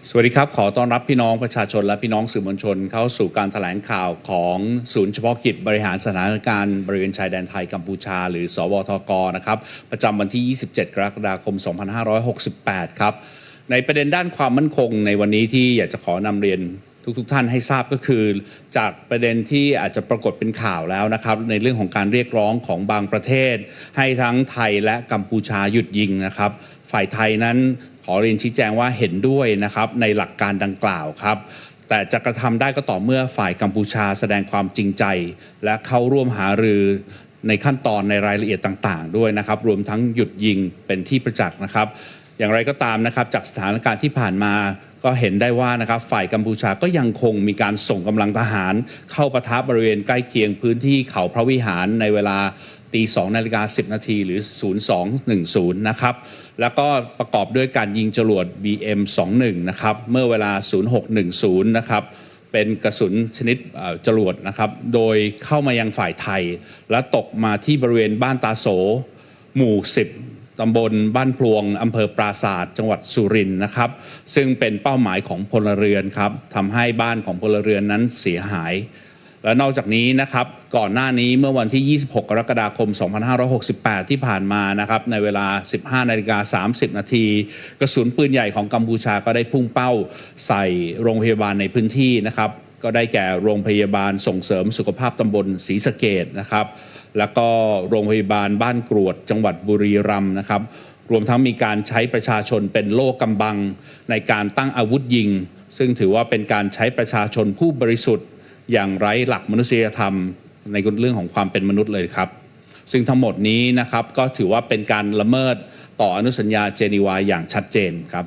สวัสดีครับขอต้อนรับพี่น้องประชาชนและพี่น้องสื่อมวลชนเข้าสู่การแถลงข่าวของศูนย์เฉพาะกิจบริหารสถานการณ์บริเวณชายแดนไทยกัมพูชาหรือสบทกนะครับประจำวันที่ 27 กรกฎาคม 2568 ครับในประเด็นด้านความมั่นคงในวันนี้ที่อยากจะขอนำเรียนทุกท่านให้ทราบก็คือจากประเด็นที่อาจจะปรากฏเป็นข่าวแล้วนะครับในเรื่องของการเรียกร้องของบางประเทศให้ทั้งไทยและกัมพูชาหยุดยิงนะครับฝ่ายไทยนั้นขอเรียนชี้แจงว่าเห็นด้วยนะครับในหลักการดังกล่าวครับแต่จะกระทำได้ก็ต่อเมื่อฝ่ายกัมพูชาแสดงความจริงใจและเข้าร่วมหารือในขั้นตอนในรายละเอียดต่างๆด้วยนะครับรวมทั้งหยุดยิงเป็นที่ประจักษ์นะครับอย่างไรก็ตามนะครับจากสถานการณ์ที่ผ่านมาก็เห็นได้ว่านะครับฝ่ายกัมพูชาก็ยังคงมีการส่งกำลังทหารเข้าปะทะบริเวณใกล้เคียงพื้นที่เขาพระวิหารในเวลาตี 2:10 นาทีหรือ 0210 นะครับแล้วก็ประกอบด้วยการยิงจรวด BM-21 นะครับเมื่อเวลา 0610 นะครับเป็นกระสุนชนิดจรวดนะครับโดยเข้ามายังฝ่ายไทยและตกมาที่บริเวณบ้านตาโสหมู่ 10 ตำบลบ้านพลวงอำเภอปราสาทจังหวัดสุรินทร์นะครับซึ่งเป็นเป้าหมายของพลเรือนครับทำให้บ้านของพลเรือนนั้นเสียหายและนอกจากนี้นะครับก่อนหน้านี้เมื่อวันที่ 26 กรกฎาคม 2568 ที่ผ่านมานะครับในเวลา 15:30 นาทีกระสุนปืนใหญ่ของกัมพูชาก็ได้พุ่งเป้าใส่โรงพยาบาลในพื้นที่นะครับก็ได้แก่โรงพยาบาลส่งเสริมสุขภาพตำบลศรีสะเกษนะครับแล้วก็โรงพยาบาลบ้านกรวดจังหวัดบุรีรัมย์นะครับรวมทั้งมีการใช้ประชาชนเป็นโล่กำบังในการตั้งอาวุธยิงซึ่งถือว่าเป็นการใช้ประชาชนผู้บริสุทธิ์อย่างไร้หลักมนุษยธรรมในเรื่องของความเป็นมนุษย์เลยครับซึ่งทั้งหมดนี้นะครับก็ถือว่าเป็นการละเมิดต่ออนุสัญญาเจนีวาอย่างชัดเจนครับ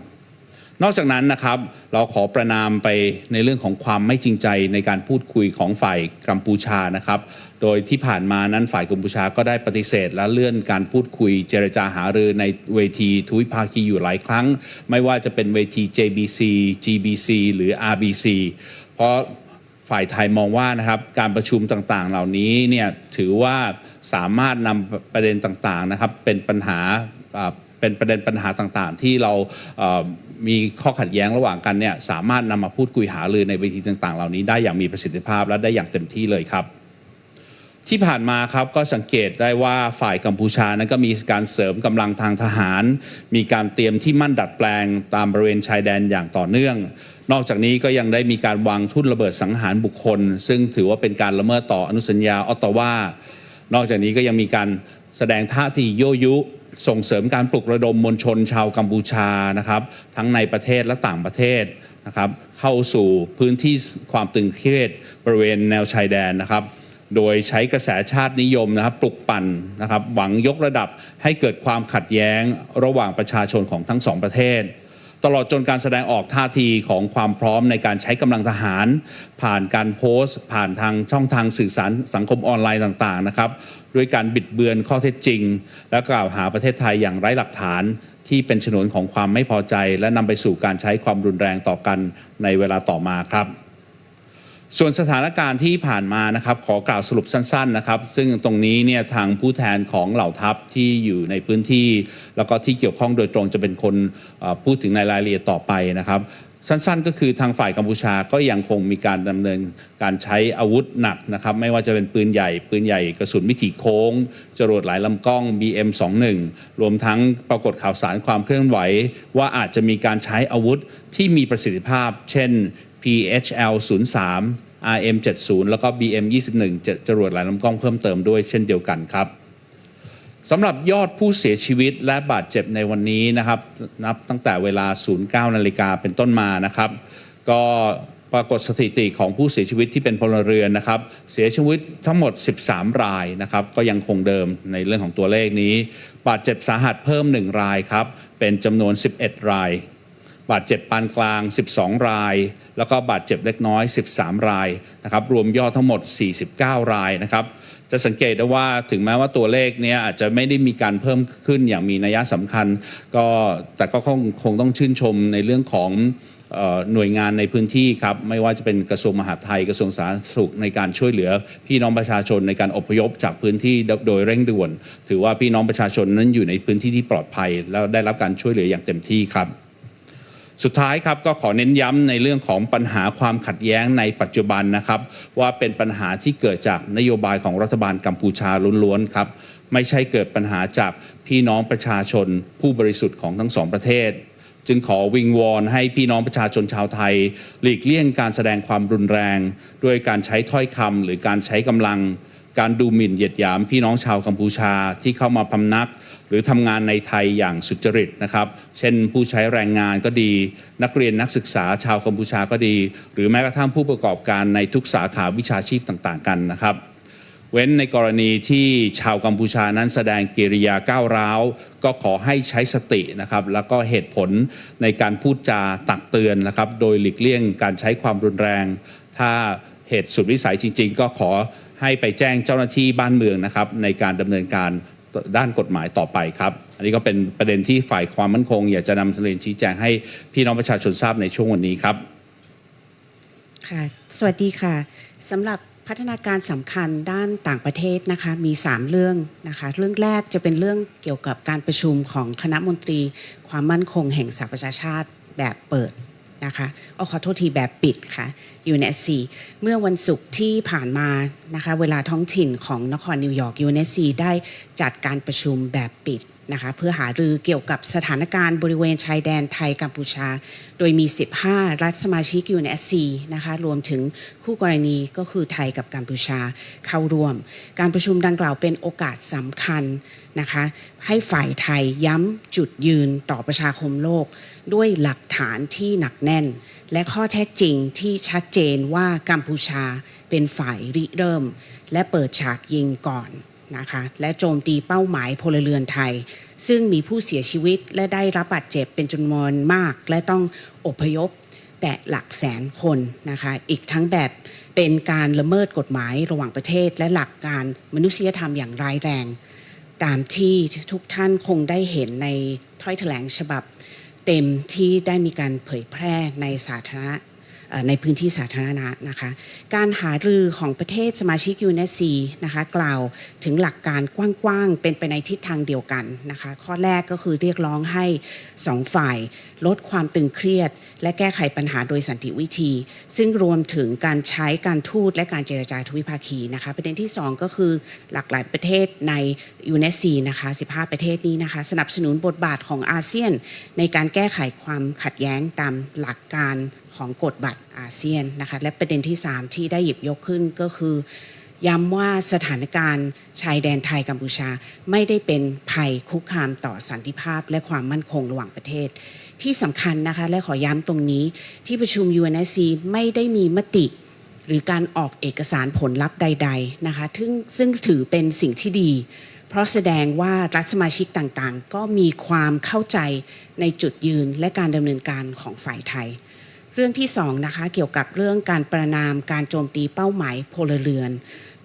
นอกจากนั้นนะครับเราขอประนามไปในเรื่องของความไม่จริงใจในการพูดคุยของฝ่ายกัมพูชานะครับโดยที่ผ่านมานั้นฝ่ายกัมพูชาก็ได้ปฏิเสธและเลื่อนการพูดคุยเจรจาหารือในเวทีทวิภาคีอยู่หลายครั้งไม่ว่าจะเป็นเวที JBC GBC หรือ RBC เพราะฝ่ายไทยมองว่านะครับการประชุมต่างๆเหล่านี้เนี่ยถือว่าสามารถนำประเด็นต่างๆนะครับเป็นประเด็นปัญหาต่างๆที่เรามีข้อขัดแย้งระหว่างกันเนี่ยสามารถนำมาพูดคุยหารือในเวทีต่างๆเหล่านี้ได้อย่างมีประสิทธิภาพและได้อย่างเต็มที่เลยครับที่ผ่านมาครับก็สังเกตได้ว่าฝ่ายกัมพูชานั้นก็มีการเสริมกำลังทางทหารมีการเตรียมที่มั่นดัดแปลงตามบริเวณชายแดนอย่างต่อเนื่องนอกจากนี้ก็ยังได้มีการวางทุ่นระเบิดสังหารบุคคลซึ่งถือว่าเป็นการละเมิดต่ออนุสัญญาออตตาวานอกจากนี้ก็ยังมีการแสดงท่าทียั่วยุส่งเสริมการปลุกระดมมวลชนชาวกัมพูชานะครับทั้งในประเทศและต่างประเทศนะครับเข้าสู่พื้นที่ความตึงเครียดบริเวณแนวชายแดนนะครับโดยใช้กระแสชาตินิยมนะครับปลุกปั่นนะครับหวังยกระดับให้เกิดความขัดแย้งระหว่างประชาชนของทั้งสองประเทศตลอดจนการแสดงออกท่าทีของความพร้อมในการใช้กำลังทหารผ่านการโพสต์ผ่านทางช่องทางสื่อสารสังคมออนไลน์ต่างๆนะครับด้วยการบิดเบือนข้อเท็จจริงและกล่าวหาประเทศไทยอย่างไร้หลักฐานที่เป็นฉนวนของความไม่พอใจและนำไปสู่การใช้ความรุนแรงต่อกันในเวลาต่อมาครับส่วนสถานการณ์ที่ผ่านมานะครับขอกล่าวสรุปสั้นๆนะครับซึ่งตรงนี้เนี่ยทางผู้แทนของเหล่าทัพที่อยู่ในพื้นที่แล้วก็ที่เกี่ยวข้องโดยตรงจะเป็นคนพูดถึงในรายละเอียดต่อไปนะครับสั้นๆก็คือทางฝ่ายกัมพูชาก็ยังคงมีการดำเนินการใช้อาวุธหนักนะครับไม่ว่าจะเป็นปืนใหญ่กระสุนมิถิโค้งจรวดหลายลำกล้อง BM-21 รวมทั้งปรากฏข่าวสารความเคลื่อนไหวว่าอาจจะมีการใช้อาวุธที่มีประสิทธิภาพเช่น PHL-03 RM-70 แล้วก็ BM-21 จรวดหลายลำกล้องเพิ่มเติมด้วยเช่นเดียวกันครับสำหรับยอดผู้เสียชีวิตและบาดเจ็บในวันนี้นะครับนับตั้งแต่เวลา 09 นาฬิกาเป็นต้นมานะครับก็ปรากฏสถิติของผู้เสียชีวิตที่เป็นพลเรือนนะครับเสียชีวิตทั้งหมด13รายนะครับก็ยังคงเดิมในเรื่องของตัวเลขนี้บาดเจ็บสาหัสเพิ่ม1รายครับเป็นจำนวน11รายบาดเจ็บปานกลาง12รายแล้วก็บาดเจ็บเล็กน้อย13รายนะครับรวมยอดทั้งหมด49รายนะครับจะสังเกตได้ว่าถึงแม้ว่าตัวเลขนี้อาจจะไม่ได้มีการเพิ่มขึ้นอย่างมีนัยสำคัญแต่ก็คงต้องชื่นชมในเรื่องของหน่วยงานในพื้นที่ครับไม่ว่าจะเป็นกระทรวงมหาดไทยกระทรวงสาธารณสุขในการช่วยเหลือพี่น้องประชาชนในการอพยพจากพื้นที่โดยเร่งด่วนถือว่าพี่น้องประชาชนนั้นอยู่ในพื้นที่ที่ปลอดภัยแล้วได้รับการช่วยเหลืออย่างเต็มที่ครับ สุดท้ายครับก็ขอเน้นย้ำในเรื่องของปัญหาความขัดแย้งในปัจจุบันนะครับว่าเป็นปัญหาที่เกิดจากนโยบายของรัฐบาลกัมพูชาล้วนๆครับไม่ใช่เกิดปัญหาจากพี่น้องประชาชนผู้บริสุทธิ์ของทั้งสองประเทศจึงขอวิงวอนให้พี่น้องประชาชนชาวไทยหลีกเลี่ยงการแสดงความรุนแรงด้วยการใช้ถ้อยคำหรือการใช้กำลังการดูหมิ่นเหยียดหยามพี่น้องชาวกัมพูชาที่เข้ามาพำนักหรือทำงานในไทยอย่างสุจริตนะครับเช่นผู้ใช้แรงงานก็ดีนักเรียนนักศึกษาชาวกัมพูชาก็ดีหรือแม้กระทั่งผู้ประกอบการในทุกสาขาวิชาชีพต่างๆกันนะครับเว้นในกรณีที่ชาวกัมพูชานั้นแสดงกิริยาก้าวร้าวก็ขอให้ใช้สตินะครับแล้วก็เหตุผลในการพูดจาตักเตือนนะครับโดยหลีกเลี่ยงการใช้ความรุนแรงถ้าเหตุสุดวิสัยจริงๆก็ขอให้ไปแจ้งเจ้าหน้าที่บ้านเมืองนะครับในการดำเนินการด้านกฎหมายต่อไปครับอันนี้ก็เป็นประเด็นที่ฝ่ายความมั่นคงอยากจะนำเรียนชี้แจงให้พี่น้องประชาชนทราบในช่วงวันนี้ครับค่ะสวัสดีค่ะสำหรับพัฒนาการสำคัญด้านต่างประเทศนะคะมี3เรื่องนะคะเรื่องแรกจะเป็นเรื่องเกี่ยวกับการประชุมของคณะมนตรีความมั่นคงแห่งสหประชาชาติแบบเปิดนะคะขอโทษทีแบบปิดค่ะ UNSC เมื่อวันศุกร์ที่ผ่านมานะคะเวลาท้องถิ่นของนครนิวยอร์ก UNSC ได้จัดการประชุมแบบปิดนะคะเพื่อหารือเกี่ยวกับสถานการณ์บริเวณชายแดนไทยกัมพูชาโดยมี15รัฐสมาชิก UNSC นะคะรวมถึงคู่กรณีก็คือไทยกับกัมพูชาเข้าร่วมการประชุมดังกล่าวเป็นโอกาสสำคัญนะคะให้ฝ่ายไทยย้ำจุดยืนต่อประชาคมโลกด้วยหลักฐานที่หนักแน่นและข้อเท็จจริงที่ชัดเจนว่ากัมพูชาเป็นฝ่ายริเริ่มและเปิดฉากยิงก่อนนะคะและโจมตีเป้าหมายพลเรือนไทยซึ่งมีผู้เสียชีวิตและได้รับบาดเจ็บเป็นจำนวนมากและต้องอพยพแต่หลักแสนคนนะคะอีกทั้งแบบเป็นการละเมิดกฎหมายระหว่างประเทศและหลักการมนุษยธรรมอย่างร้ายแรงตามที่ทุกท่านคงได้เห็นในถ้อยแถลงฉบับเต็มที่ได้มีการเผยแพร่ในสาธารณะในพื้นที่สาธารณะนะคะการหารือของประเทศสมาชิก UNSC นะคะกล่าวถึงหลักการกว้างๆเป็นไปในทิศทางเดียวกันนะคะข้อแรกก็คือเรียกร้องให้2ฝ่ายลดความตึงเครียดและแก้ไขปัญหาโดยสันติวิธีซึ่งรวมถึงการใช้การทูตและการเจรจาทวิภาคีนะคะประเด็นที่2ก็คือหลากหลายประเทศใน UNSC นะคะ15ประเทศนี้นะคะสนับสนุนบทบาทของอาเซียนในการแก้ไขความขัดแย้งตามหลักการของกฎบัตรอาเซียนนะคะและประเด็นที่3ที่ได้หยิบยกขึ้นก็คือย้ำว่าสถานการณ์ชายแดนไทยกัมพูชาไม่ได้เป็นภัยคุกคามต่อสันติภาพและความมั่นคงระหว่างประเทศที่สำคัญนะคะและขอย้ำตรงนี้ที่ประชุม UNSC ไม่ได้มีมติหรือการออกเอกสารผลลัพธ์ใดๆนะคะซึ่งถือเป็นสิ่งที่ดีเพราะแสดงว่ารัฐสมาชิกต่างๆก็มีความเข้าใจในจุดยืนและการดำเนินการของฝ่ายไทยเรื่องที่2นะคะเกี่ยวกับเรื่องการประณามการโจมตีเป้าหมายพลเรือน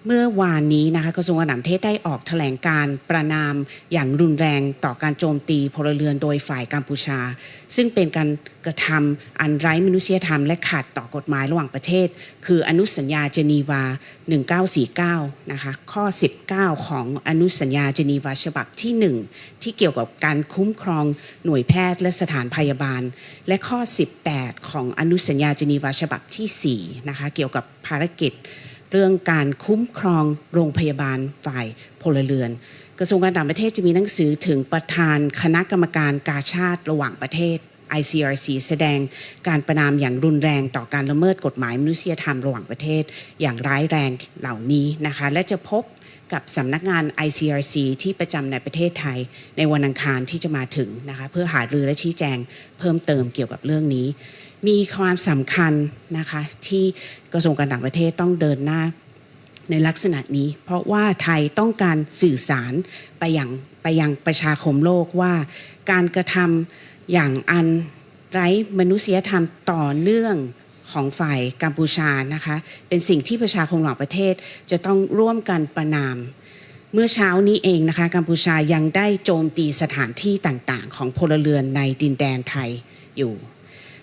เมื่อวานนี้นะคะกระทรวงการต่างประเทศได้ออกแถลงการประณามอย่างรุนแรงต่อการโจมตีพลเรือนโดยฝ่ายกัมพูชาซึ่งเป็นการกระทำอันไร้มนุษยธรรมและขัดต่อกฎหมายระหว่างประเทศคืออนุสัญญาเจนีวา1949นะคะข้อ19ของอนุสัญญาเจนีวาฉบับที่1ที่เกี่ยวกับการคุ้มครองหน่วยแพทย์และสถานพยาบาลและข้อ18ของอนุสัญญาเจนีวาฉบับที่4นะคะเกี่ยวกับภารกิจเรื่องการคุ้มครองโรงพยาบาลฝ่ายพลเรือนกระทรวงการต่างประเทศจะมีหนังสือถึงประธานคณะกรรมการกาชาติระหว่างประเทศ ICRC แสดงการประณามอย่างรุนแรงต่อการละเมิดกฎหมายมนุษยธรรมระหว่างประเทศอย่างร้ายแรงเหล่านี้นะคะและจะพบกับสำนักงาน ICRC ที่ประจำในประเทศไทยในวันอังคารที่จะมาถึงนะคะเพื่อหารือและชี้แจงเพิ่มเติมเกี่ยวกับเรื่องนี้มีความสำคัญนะคะที่กระทรวงการต่างประเทศต้องเดินหน้าในลักษณะนี้เพราะว่าไทยต้องการสื่อสารไปยังประชาคมโลกว่าการกระทำอย่างอันไร้มนุษยธรรมต่อเนื่องของฝ่ายกัมพูชานะคะเป็นสิ่งที่ประชาคมระหว่างประเทศจะต้องร่วมกันประณามเมื่อเช้านี้เองนะคะกัมพูชายังได้โจมตีสถานที่ต่างๆของพลเรือนในดินแดนไทยอยู่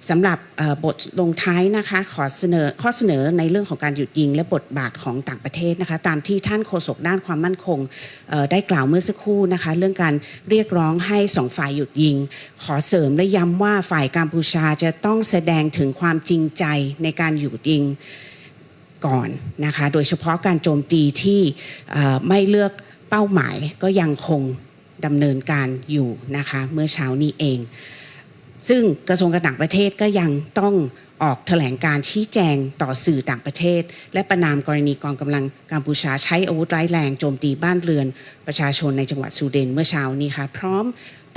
สำหรับบทลงท้ายนะคะขอเสนอข้อเสนอในเรื่องของการหยุดยิงและบทบาทของต่างประเทศนะคะตามที่ท่านโฆษกด้านความมั่นคงได้กล่าวเมื่อสักครู่นะคะเรื่องการเรียกร้องให้สองฝ่ายหยุดยิงขอเสริมและย้ำว่าฝ่ายกัมพูชาจะต้องแสดงถึงความจริงใจในการหยุดยิงก่อนนะคะโดยเฉพาะการโจมตีที่ไม่เลือกเป้าหมายก็ยังคงดำเนินการอยู่นะคะเมื่อเช้านี้เองซึ่งกระทรวงการต่างประเทศก็ยังต้องออกแถลงการชี้แจงต่อสื่อต่างประเทศและประณามกรณีกองกำลังกัมพูชาใช้อาวุธร้ายแรงโจมตีบ้านเรือนประชาชนในจังหวัดซูเดนเมื่อเช้านี้ค่ะพร้อม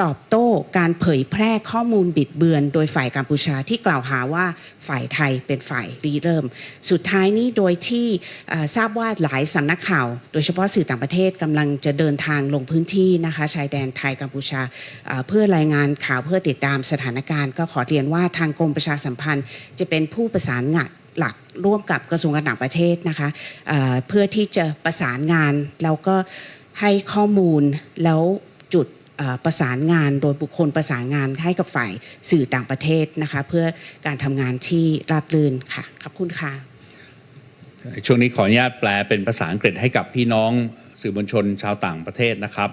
ตอบโต้การเผยแพร่ข้อมูลบิดเบือนโดยฝ่ายกัมพูชาที่กล่าวหาว่าฝ่ายไทยเป็นฝ่ายริเริ่มสุดท้ายนี้โดยที่ทราบว่าหลายสำนักข่าวโดยเฉพาะสื่อต่างประเทศกำลังจะเดินทางลงพื้นที่นะคะชายแดนไทยกัมพูชาเพื่อรายงานข่าวเพื่อติดตามสถานการณ์ก็ขอเรียนว่าทางกรมประชาสัมพันธ์จะเป็นผู้ประสานงานหลักร่วมกับกระทรวงการต่างประเทศนะคะเพื่อที่จะประสานงานแล้วก็ให้ข้อมูลแล้วจุดประสานงานโดยบุคคลประสานงานให้กับฝ่ายสื่อต่างประเทศนะคะเพื่อการทำงานที่ราบรื่นค่ะขอบคุณค่ะช่วงนี้ขออนุญาตแปลเป็นภาษาอังกฤษให้กับพี่น้องสื่อมวลชนชาวต่างประเทศนะครับ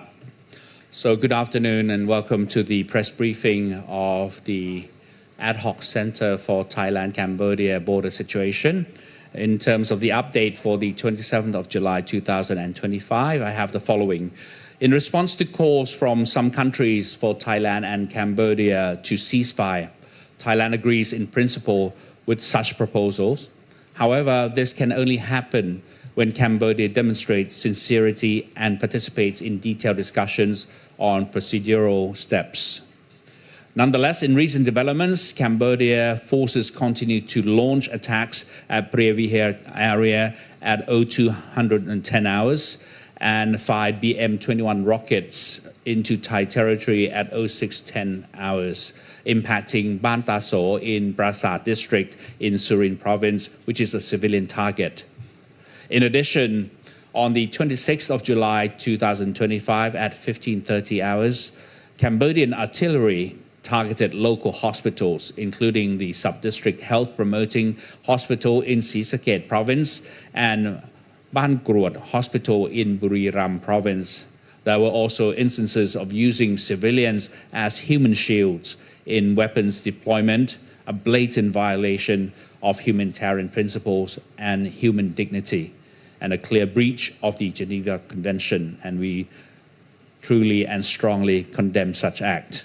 So good afternoon and welcome to the press briefing of the Ad Hoc Center for Thailand-Cambodia Border Situation. In terms of the update for the 27th of July 2025, I have the following. In response to calls from some countries for Thailand and Cambodia to ceasefire, Thailand agrees in principle with such proposals. However, this can only happen when Cambodia demonstrates sincerity and participates in detailed discussions on procedural steps. Nonetheless, in recent developments, Cambodia forces continue to launch attacks at Previher area at 0210 hours and fired BM-21 rockets into Thai territory at 0610 hours, impacting Ban Ta So in Prasat district in Surin province, which is a civilian target. In addition, on the 26th of July 2025 at 1530 hours, Cambodian artillery targeted local hospitals, including the sub-district health promoting hospital in Sisaket province and Ban Kruat hospital in Buriram province. There were also instances of using civilians as human shields in weapons deployment, a blatant violation of humanitarian principles and human dignity, and a clear breach of the Geneva Convention, and we truly and strongly condemn such act.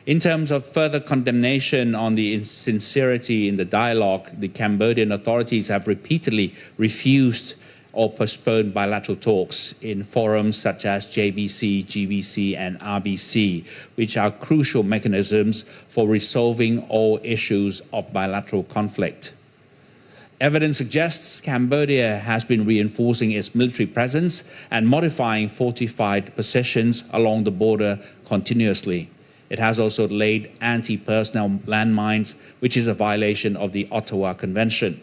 In terms of further condemnation on the insincerity in the dialogue, the Cambodian authorities have repeatedly refused or postponed bilateral talks in forums such as JBC, GBC, and RBC, which are crucial mechanisms for resolving all issues of bilateral conflict. Evidence suggests Cambodia has been reinforcing its military presence and modifying fortified positions along the border continuously. It has also laid anti-personnel landmines, which is a violation of the Ottawa Convention.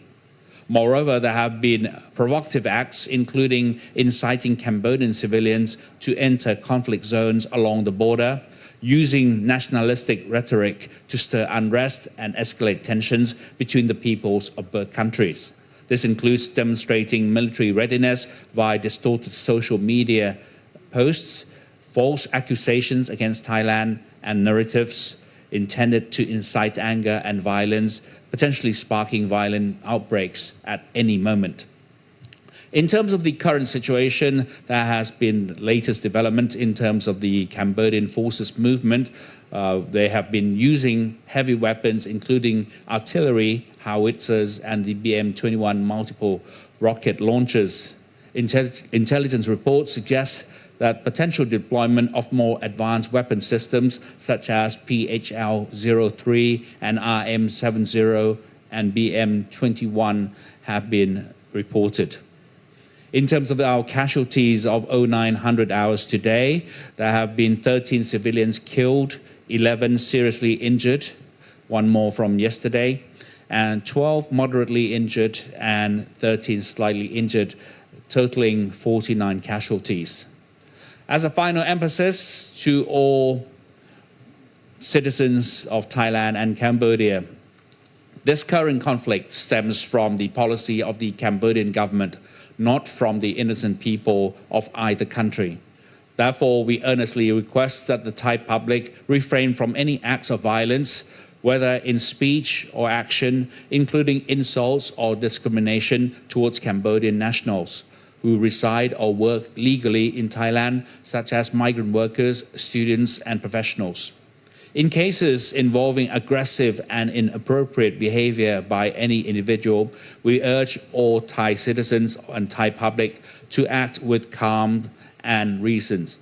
Moreover, there have been provocative acts, including inciting Cambodian civilians to enter conflict zones along the border, using nationalistic rhetoric to stir unrest and escalate tensions between the peoples of both countries. This includes demonstrating military readiness via distorted social media posts, false accusations against Thailand, and narratives intended to incite anger and violence, potentially sparking violent outbreaks at any moment. In terms of the current situation, there has been latest development in terms of the Cambodian forces movement. They have been using heavy weapons, including artillery, howitzers, and the BM-21 multiple rocket launchers. Intelligence reports suggest that potential deployment of more advanced weapon systems such as PHL-03 and RM-70 and BM-21 have been reported. In terms of our casualties of 0900 hours today, there have been 13 civilians killed, 11 seriously injured, one more from yesterday, and 12 moderately injured and 13 slightly injured, totaling 49 casualties. As a final emphasis to all citizens of Thailand and Cambodia. This current conflict stems from the policy of the Cambodian government, not from the innocent people of either country. Therefore, we earnestly request that the Thai public refrain from any acts of violence, whether in speech or action, including insults or discrimination towards Cambodian nationals who reside or work legally in Thailand, such as migrant workers, students, and professionals. In cases involving aggressive and inappropriate behavior by any individual, we urge all Thai citizens and Thai public to act with calm and reasons,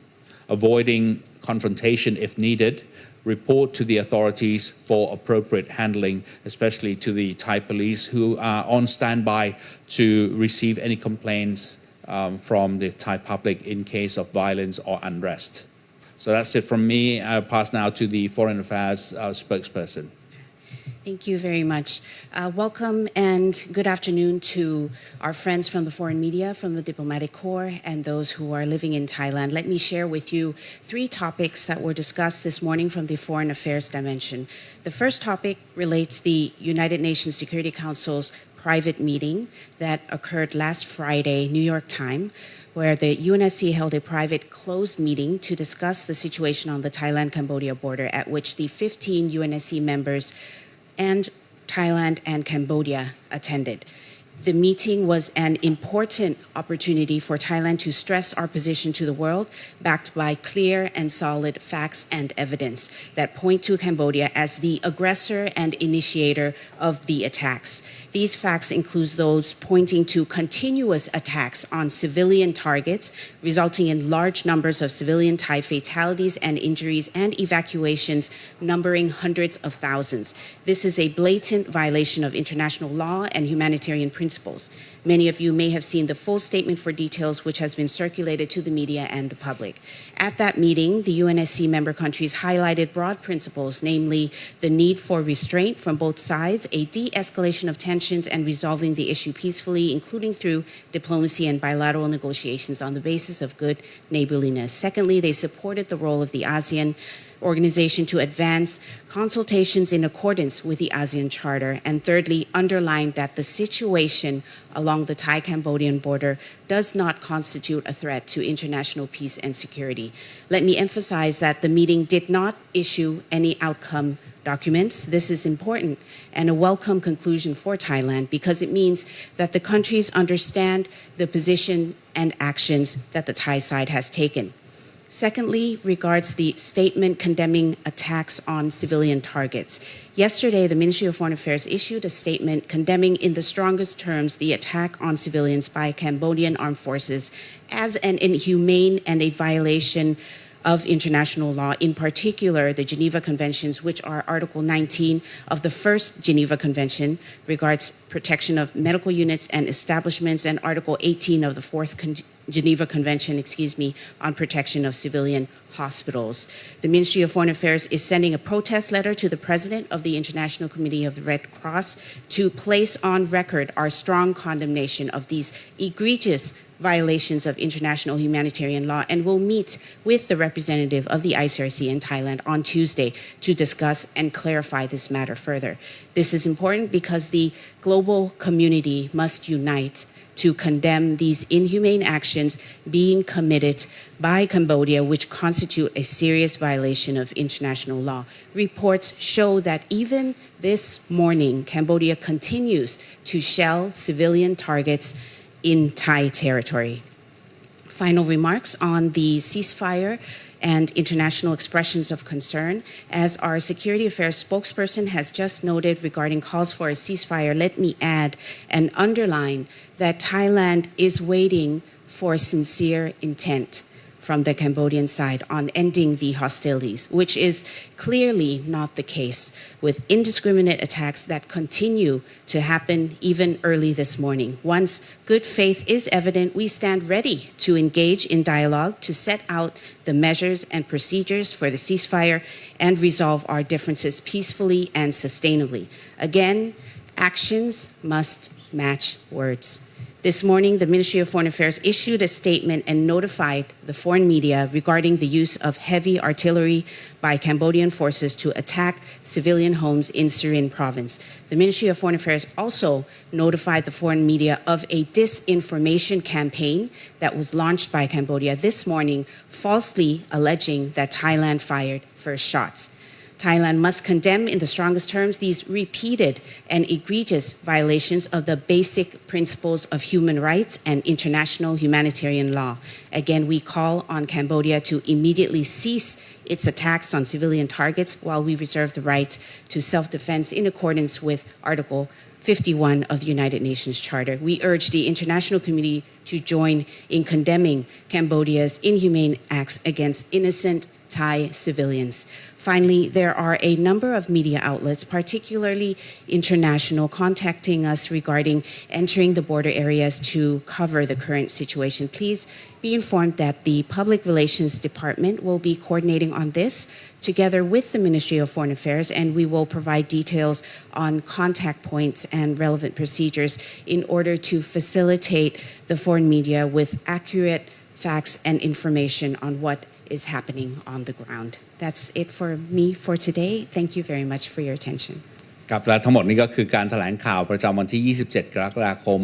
avoiding confrontation if needed, report to the authorities for appropriate handling, especially to the Thai police who are on standby to receive any complaints from the Thai public in case of violence or unrest. So that's it from me. I'll pass now to the Foreign Affairs spokesperson. Thank you very much. Welcome and good afternoon to our friends from the foreign media, from the diplomatic corps, and those who are living in Thailand. Let me share with you 3 topics that were discussed this morning from the foreign affairs dimension. The first topic relates the United Nations Security Council's private meeting that occurred last Friday, New York time, where the UNSC held a private closed meeting to discuss the situation on the Thailand-Cambodia border, at which the 15 UNSC members and Thailand and Cambodia attended. The meeting was an important opportunity for Thailand to stress our position to the world, backed by clear and solid facts and evidence that point to Cambodia as the aggressor and initiator of the attacks. These facts include those pointing to continuous attacks on civilian targets, resulting in large numbers of civilian Thai fatalities and injuries and evacuations numbering hundreds of thousands. This is a blatant violation of international law and humanitarian principles. Many of you may have seen the full statement for details, which has been circulated to the media and the public. At that meeting, the UNSC member countries highlighted broad principles, namely the need for restraint from both sides, a de-escalation of tensions, and resolving the issue peacefully, including through diplomacy and bilateral negotiations on the basis of good neighborliness. Secondly, they supported the role of the ASEAN organization to advance consultations in accordance with the ASEAN Charter, and thirdly, underlined that the situation along the Thai-Cambodian border does not constitute a threat to international peace and security. Let me emphasize that the meeting did not issue any outcome documents. This is important and a welcome conclusion for Thailand because it means that the countries understand the position and actions that the Thai side has taken. Secondly, regards the statement condemning attacks on civilian targets. Yesterday, the Ministry of Foreign Affairs issued a statement condemning in the strongest terms the attack on civilians by Cambodian armed forces as an inhumane and a violation of international law, in particular the Geneva Conventions, which are Article 19 of the First Geneva Convention regards protection of medical units and establishments, and Article 18 of the Fourth Geneva Convention, on protection of civilian hospitals. The Ministry of Foreign Affairs is sending a protest letter to the President of the International Committee of the Red Cross to place on record our strong condemnation of these egregious violations of international humanitarian law, and will meet with the representative of the ICRC in Thailand on Tuesday to discuss and clarify this matter further. This is important because the global community must unite to condemn these inhumane actions being committed by Cambodia, which constitute a serious violation of international law. Reports show that even this morning, Cambodia continues to shell civilian targets in Thai territory. Final remarks on the ceasefire and international expressions of concern. As our Security Affairs spokesperson has just noted regarding calls for a ceasefire, let me add and underline that Thailand is waiting for sincere intent from the Cambodian side on ending the hostilities, which is clearly not the case, with indiscriminate attacks that continue to happen even early this morning. Once good faith is evident, we stand ready to engage in dialogue to set out the measures and procedures for the ceasefire and resolve our differences peacefully and sustainably. Again, actions must match words. This morning, the Ministry of Foreign Affairs issued a statement and notified the foreign media regarding the use of heavy artillery by Cambodian forces to attack civilian homes in Surin province. The Ministry of Foreign Affairs also notified the foreign media of a disinformation campaign that was launched by Cambodia this morning, falsely alleging that Thailand fired first shots. Thailand must condemn in the strongest terms these repeated and egregious violations of the basic principles of human rights and international humanitarian law. Again, we call on Cambodia to immediately cease its attacks on civilian targets while we reserve the right to self-defense in accordance with Article 51 of the United Nations Charter. We urge the international community to join in condemning Cambodia's inhumane acts against innocent Thai civilians. Finally, there are a number of media outlets, particularly international, contacting us regarding entering the border areas to cover the current situation. Please be informed that the Public Relations Department will be coordinating on this together with the Ministry of Foreign Affairs, and we will provide details on contact points and relevant procedures in order to facilitate the foreign media with accurate facts and information on what is happening on the ground. That's it for me for today. Thank you very much for your attention. ครับและทั้งหมดนี้ก็คือการแถลงข่าวประจำวันที่ 27 กรกฎาคม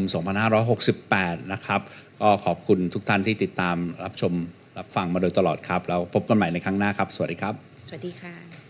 2568 นะครับก็ขอบคุณทุกท่านที่ติดตามรับชมรับฟังมาโดยตลอดครับแล้วพบกันใหม่ในครั้งหน้าครับสวัสดีครับสวัสดีค่ะ